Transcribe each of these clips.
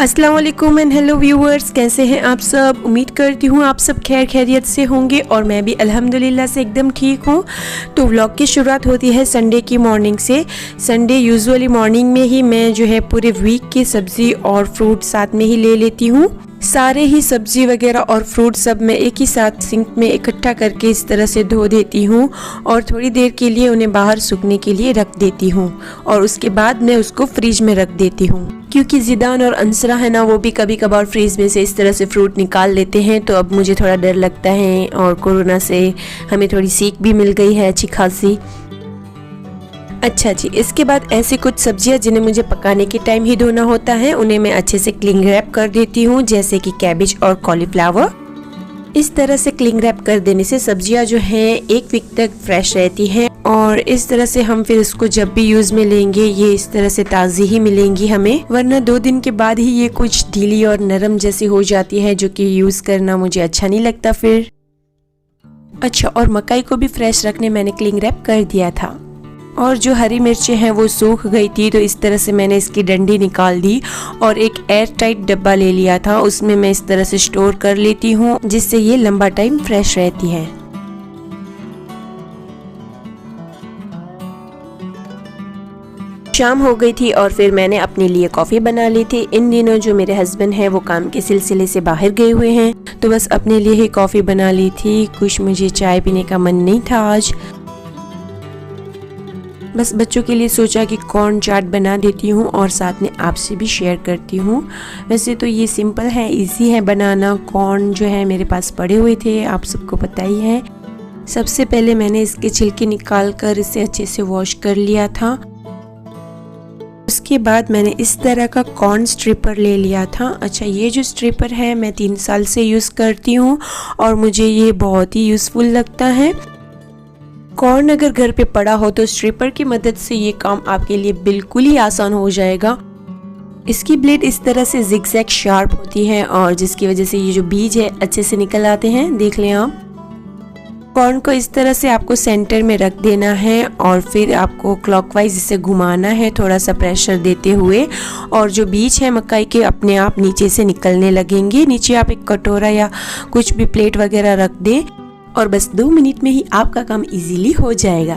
अस्सलाम वालेकुम and hello viewers, कैसे हैं आप सब। उम्मीद करती हूँ आप सब खैर खैरियत से होंगे और मैं भी अल्हम्दुलिल्लाह से एकदम ठीक हूँ। तो व्लॉग की शुरुआत होती है संडे की मॉर्निंग से। संडे यूजुअली मॉर्निंग में ही मैं जो है पूरे वीक की सब्ज़ी और फ्रूट साथ में ही ले लेती हूँ। सारे ही सब्जी वगैरह और फ्रूट सब मैं एक ही साथ सिंक में इकट्ठा करके इस तरह से धो देती हूँ और थोड़ी देर के लिए उन्हें बाहर सूखने के लिए रख देती हूँ और उसके बाद मैं उसको फ्रिज में रख देती हूँ, क्योंकि जिदान और अंसरा है ना, वो भी कभी कभार फ्रिज में से इस तरह से फ्रूट निकाल लेते हैं। तो अब मुझे थोड़ा डर लगता है और कोरोना से हमें थोड़ी सीख भी मिल गई है अच्छी खासी। अच्छा जी, इसके बाद ऐसी कुछ सब्जियां जिन्हें मुझे पकाने के टाइम ही धोना होता है, उन्हें मैं अच्छे से क्लिंग रैप कर देती हूँ, जैसे कि कैबेज और कॉलीफ्लावर। इस तरह से क्लिंग रैप कर देने से सब्जियां जो हैं एक वीक तक फ्रेश रहती हैं और इस तरह से हम फिर इसको जब भी यूज में लेंगे ये इस तरह से ताज़ी ही मिलेंगी हमें, वरना 2 दिन के बाद ही ये कुछ ढीली और नरम जैसी हो जाती है, जो कि यूज करना मुझे अच्छा नहीं लगता फिर। अच्छा, और मकई को भी फ्रेश रखने मैंने क्लिंग रैप कर दिया था। और जो हरी मिर्चें हैं वो सूख गई थी, तो इस तरह से मैंने इसकी डंडी निकाल दी और एक एयर टाइट डब्बा ले लिया था, उसमें मैं इस तरह से स्टोर कर लेती हूँ, जिससे ये लंबा टाइम फ्रेश रहती है। शाम हो गई थी और फिर मैंने अपने लिए कॉफ़ी बना ली थी। इन दिनों जो मेरे हस्बैंड हैं वो काम के सिलसिले से बाहर गए हुए हैं, तो बस अपने लिए ही कॉफ़ी बना ली थी। कुछ मुझे चाय पीने का मन नहीं था आज, बस बच्चों के लिए सोचा कि कॉर्न चाट बना देती हूँ और साथ में आपसे भी शेयर करती हूँ। वैसे तो ये सिंपल है, इजी है बनाना। कॉर्न जो है मेरे पास पड़े हुए थे, आप सबको पता ही है। सबसे पहले मैंने इसके छिलके निकाल कर इसे अच्छे से वॉश कर लिया था। उसके बाद मैंने इस तरह का कॉर्न स्ट्रिपर ले लिया था। अच्छा, ये जो स्ट्रिपर है मैं 3 साल से यूज़ करती हूँ और मुझे ये बहुत ही यूज़फुल लगता है। कॉर्न अगर घर पे पड़ा हो तो स्ट्रिपर की मदद से ये काम आपके लिए बिल्कुल ही आसान हो जाएगा। इसकी ब्लेड इस तरह से जिगजैग शार्प होती है और जिसकी वजह से ये जो बीज है अच्छे से निकल आते हैं, देख लें आप। कॉर्न को इस तरह से आपको सेंटर में रख देना है और फिर आपको क्लॉकवाइज इसे घुमाना है थोड़ा सा प्रेशर देते हुए, और जो बीज है मकई के अपने आप नीचे से निकलने लगेंगे। नीचे आप एक कटोरा या कुछ भी प्लेट वगैरह रख दें और बस 2 मिनट में ही आपका काम इजीली हो जाएगा।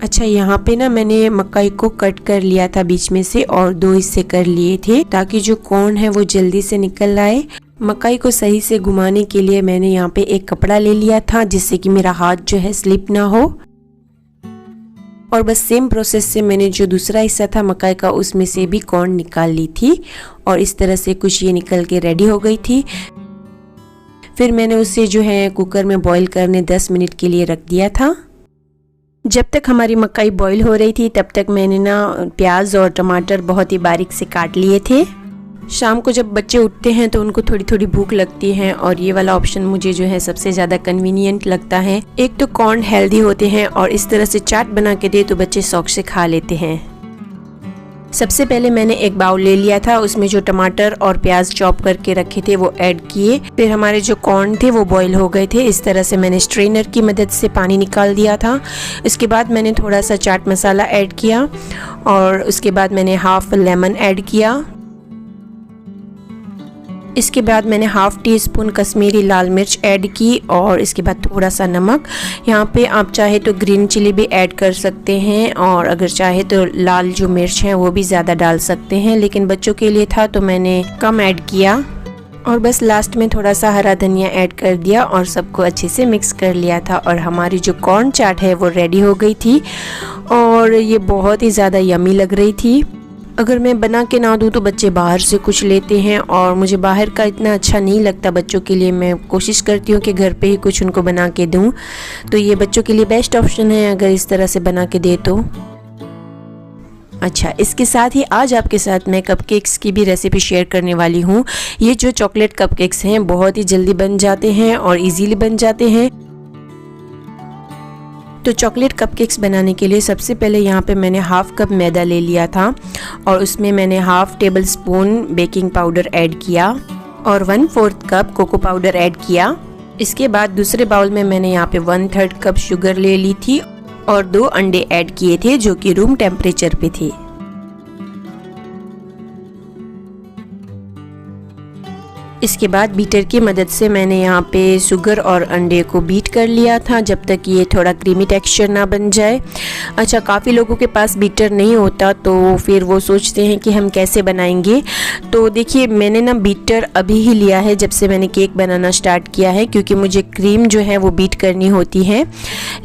अच्छा, यहाँ पे ना मैंने मकई को कट कर लिया था बीच में से और 2 हिस्से कर लिए थे, ताकि जो कॉर्न है वो जल्दी से निकल आए। मकई को सही से घुमाने के लिए मैंने यहाँ पे एक कपड़ा ले लिया था, जिससे कि मेरा हाथ जो है स्लिप ना हो। और बस सेम प्रोसेस से मैंने जो दूसरा हिस्सा था मकई का, उसमें से भी कॉर्न निकाल ली थी और इस तरह से कुछ ये निकल के रेडी हो गई थी। फिर मैंने उसे जो है कुकर में बॉईल करने 10 मिनट के लिए रख दिया था। जब तक हमारी मकई बॉईल हो रही थी तब तक मैंने ना प्याज और टमाटर बहुत ही बारीक से काट लिए थे। शाम को जब बच्चे उठते हैं तो उनको थोड़ी थोड़ी भूख लगती है और ये वाला ऑप्शन मुझे जो है सबसे ज़्यादा कन्वीनियंट लगता है। एक तो कॉर्न हेल्दी होते हैं और इस तरह से चाट बना के दे तो बच्चे शौक से खा लेते हैं। सबसे पहले मैंने एक बाउल ले लिया था, उसमें जो टमाटर और प्याज चॉप करके रखे थे वो ऐड किए। फिर हमारे जो कॉर्न थे वो बॉईल हो गए थे। इस तरह से मैंने स्ट्रेनर की मदद से पानी निकाल दिया था। इसके बाद मैंने थोड़ा सा चाट मसाला ऐड किया और उसके बाद मैंने हाफ लेमन ऐड किया। इसके बाद मैंने हाफ टी स्पून कश्मीरी लाल मिर्च ऐड की और इसके बाद थोड़ा सा नमक। यहाँ पे आप चाहे तो ग्रीन चिली भी ऐड कर सकते हैं और अगर चाहे तो लाल जो मिर्च है वो भी ज़्यादा डाल सकते हैं, लेकिन बच्चों के लिए था तो मैंने कम ऐड किया। और बस लास्ट में थोड़ा सा हरा धनिया ऐड कर दिया और सबको अच्छे से मिक्स कर लिया था और हमारी जो कॉर्न चाट है वो रेडी हो गई थी और ये बहुत ही ज़्यादा यमी लग रही थी। अगर मैं बना के ना दूँ तो बच्चे बाहर से कुछ लेते हैं और मुझे बाहर का इतना अच्छा नहीं लगता बच्चों के लिए। मैं कोशिश करती हूँ कि घर पे ही कुछ उनको बना के दूँ, तो ये बच्चों के लिए बेस्ट ऑप्शन है अगर इस तरह से बना के दे तो। अच्छा, इसके साथ ही आज आपके साथ मैं कपकेक्स की भी रेसिपी शेयर करने वाली हूँ। ये जो चॉकलेट कपकेक्स हैं बहुत ही जल्दी बन जाते हैं और इजीली बन जाते हैं। तो चॉकलेट कपकेक्स बनाने के लिए सबसे पहले यहाँ पे मैंने हाफ कप मैदा ले लिया था और उसमें मैंने half table spoon baking powder add किया और 1/4 कप कोको पाउडर ऐड किया। इसके बाद दूसरे बाउल में मैंने यहाँ पे 1/3 कप शुगर ले ली थी और 2 अंडे ऐड किए थे जो कि रूम टेम्परेचर पे थे। इसके बाद बीटर की मदद से मैंने यहाँ पे शुगर और अंडे को बीट कर लिया था जब तक ये थोड़ा क्रीमी टेक्सचर ना बन जाए। अच्छा, काफ़ी लोगों के पास बीटर नहीं होता तो फिर वो सोचते हैं कि हम कैसे बनाएंगे। तो देखिए, मैंने ना बीटर अभी ही लिया है जब से मैंने केक बनाना स्टार्ट किया है, क्योंकि मुझे क्रीम जो है वो बीट करनी होती है।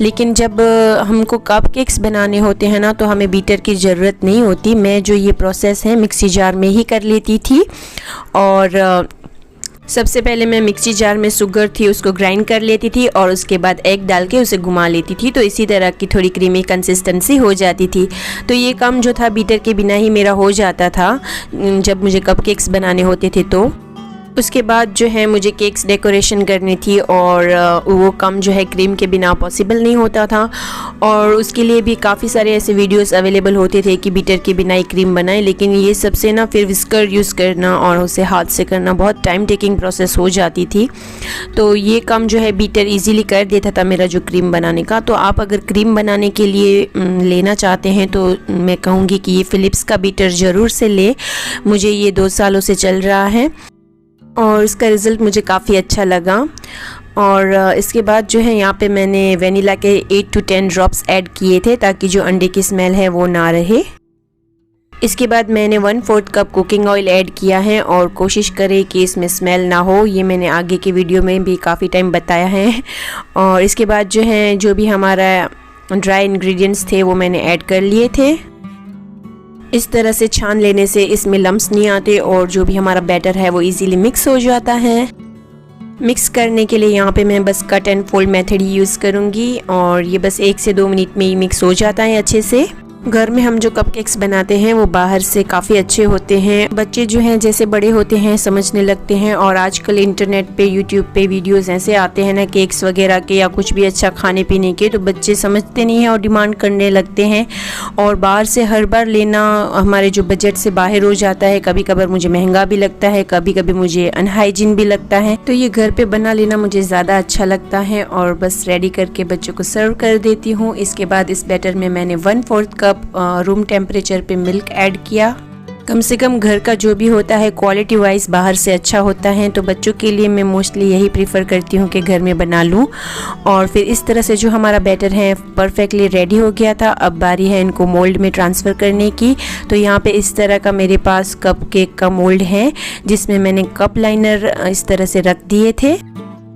लेकिन जब हमको कप केक्स बनाने होते हैं ना तो हमें बीटर की ज़रूरत नहीं होती। मैं जो ये प्रोसेस है मिक्सी जार में ही कर लेती थी। और सबसे पहले मैं मिक्सी जार में शुगर थी उसको ग्राइंड कर लेती थी और उसके बाद एग डाल के उसे घुमा लेती थी, तो इसी तरह की थोड़ी क्रीमी कंसिस्टेंसी हो जाती थी। तो ये काम जो था बीटर के बिना ही मेरा हो जाता था जब मुझे कपकेक्स बनाने होते थे। तो उसके बाद जो है मुझे केक्स डेकोरेशन करनी थी और वो काम जो है क्रीम के बिना पॉसिबल नहीं होता था। और उसके लिए भी काफ़ी सारे ऐसे वीडियोस अवेलेबल होते थे कि बीटर के बिना ही क्रीम बनाए, लेकिन ये सबसे ना फिर विस्कर यूज़ करना और उसे हाथ से करना बहुत टाइम टेकिंग प्रोसेस हो जाती थी। तो ये काम जो है बीटर इजीली कर देता था मेरा जो क्रीम बनाने का। तो आप अगर क्रीम बनाने के लिए लेना चाहते हैं तो मैं कहूँगी कि ये फ़िलिप्स का बीटर ज़रूर से ले। मुझे ये 2 सालों से चल रहा है और इसका रिज़ल्ट मुझे काफ़ी अच्छा लगा। और इसके बाद जो है यहाँ पे मैंने वेनिला के 8 to 10 ड्रॉप्स ऐड किए थे ताकि जो अंडे की स्मेल है वो ना रहे। इसके बाद मैंने 1/4 कप कुकिंग ऑयल ऐड किया है और कोशिश करें कि इसमें स्मेल ना हो, ये मैंने आगे की वीडियो में भी काफ़ी टाइम बताया है। और इसके बाद जो है जो भी हमारा ड्राई इंग्रेडिएंट्स थे वो मैंने ऐड कर लिए थे। इस तरह से छान लेने से इसमें लम्स नहीं आते और जो भी हमारा बैटर है वो इजीली मिक्स हो जाता है। मिक्स करने के लिए यहाँ पे मैं बस cut and fold method he use करूँगी और ये बस 1 से 2 मिनट में ही मिक्स हो जाता है अच्छे से। घर में हम जो कपकेक्स बनाते हैं वो बाहर से काफ़ी अच्छे होते हैं। बच्चे जो हैं जैसे बड़े होते हैं समझने लगते हैं और आजकल इंटरनेट पे यूट्यूब पे वीडियोस ऐसे आते हैं ना केक्स वगैरह के या कुछ भी अच्छा खाने पीने के, तो बच्चे समझते नहीं हैं और डिमांड करने लगते हैं और बाहर से हर बार लेना हमारे जो बजट से बाहर हो जाता है। कभी कभार मुझे महंगा भी लगता है, कभी कभी मुझे अनहाइजीन भी लगता है। तो ये घर पर बना लेना मुझे ज़्यादा अच्छा लगता है और बस रेडी करके बच्चों को सर्व कर देती हूँ। इसके बाद इस बैटर में मैंने 1/4 कप रूम टेम्परेचर पे मिल्क ऐड किया। कम से कम घर का जो भी होता है क्वालिटी वाइज बाहर से अच्छा होता है, तो बच्चों के लिए मैं मोस्टली यही प्रीफर करती हूँ कि घर में बना लूँ। और फिर इस तरह से जो हमारा बैटर है परफेक्टली रेडी हो गया था। अब बारी है इनको मोल्ड में ट्रांसफ़र करने की। तो यहाँ पे इस तरह का मेरे पास कप केक का मोल्ड है जिसमें मैंने कप लाइनर इस तरह से रख दिए थे।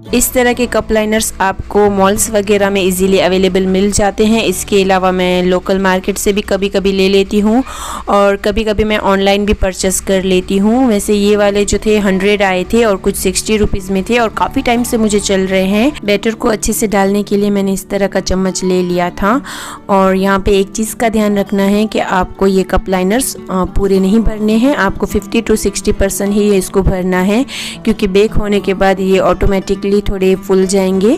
इस तरह के कप लाइनर्स आपको मॉल्स वगैरह में इजीली अवेलेबल मिल जाते हैं। इसके अलावा मैं लोकल मार्केट से भी कभी कभी ले लेती हूँ और कभी कभी मैं ऑनलाइन भी परचेस कर लेती हूँ। वैसे ये वाले जो थे 100 आए थे और कुछ 60 रुपीज़ में थे और काफ़ी टाइम से मुझे चल रहे हैं। बैटर को अच्छे से डालने के लिए मैंने इस तरह का चम्मच ले लिया था। और यहाँ पे एक चीज़ का ध्यान रखना है कि आपको ये कप लाइनर्स पूरे नहीं भरने हैं, आपको 50 to 60% ही इसको भरना है, क्योंकि बेक होने के बाद ये ऑटोमेटिकली थोड़े फूल जाएंगे।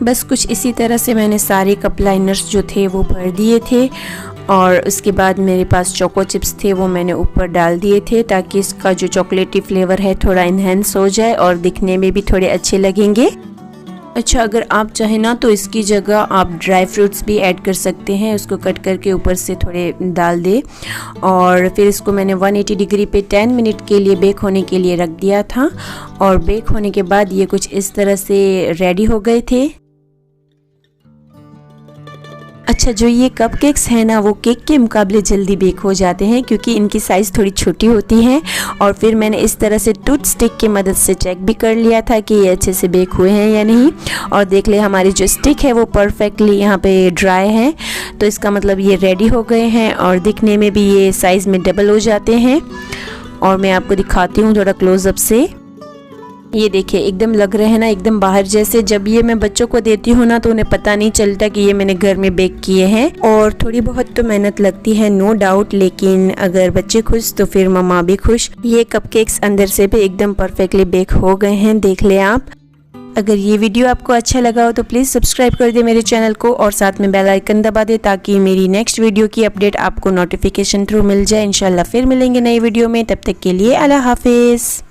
बस कुछ इसी तरह से मैंने सारे कप लाइनर्स जो थे वो भर दिए थे और उसके बाद मेरे पास चोको चिप्स थे वो मैंने ऊपर डाल दिए थे ताकि इसका जो चॉकलेटी फ्लेवर है थोड़ा इन्हेंस हो जाए और दिखने में भी थोड़े अच्छे लगेंगे। अच्छा, अगर आप चाहें ना तो इसकी जगह आप ड्राई फ्रूट्स भी ऐड कर सकते हैं, उसको कट करके ऊपर से थोड़े डाल दे। और फिर इसको मैंने 180 डिग्री पे 10 मिनट के लिए बेक होने के लिए रख दिया था और बेक होने के बाद ये कुछ इस तरह से रेडी हो गए थे। अच्छा, जो ये कपकेक्स हैं ना वो केक के मुकाबले जल्दी बेक हो जाते हैं क्योंकि इनकी साइज़ थोड़ी छोटी होती है। और फिर मैंने इस तरह से टूथ स्टिक की मदद से चेक भी कर लिया था कि ये अच्छे से बेक हुए हैं या नहीं। और देख ले हमारी जो स्टिक है वो परफेक्टली यहाँ पे ड्राई है, तो इसका मतलब ये रेडी हो गए हैं और दिखने में भी ये साइज़ में डबल हो जाते हैं। और मैं आपको दिखाती हूँ थोड़ा क्लोजअप से। ये देखिए एकदम लग रहे हैं ना एकदम बाहर जैसे। जब ये मैं बच्चों को देती हूँ ना तो उन्हें पता नहीं चलता कि ये मैंने घर में बेक किए हैं। और थोड़ी बहुत तो मेहनत लगती है नो डाउट, लेकिन अगर बच्चे खुश तो फिर मम्मा भी खुश। ये कपकेक्स अंदर से भी एकदम परफेक्टली बेक हो गए हैं, देख ले आप। अगर ये वीडियो आपको अच्छा लगा हो तो प्लीज़ सब्सक्राइब कर दे मेरे चैनल को और साथ में बेल आइकन दबा दे ताकि मेरी नेक्स्ट वीडियो की अपडेट आपको नोटिफिकेशन थ्रू मिल जाए। इंशाल्लाह फिर मिलेंगे नई वीडियो में, तब तक के लिए अल्लाह हाफिज़।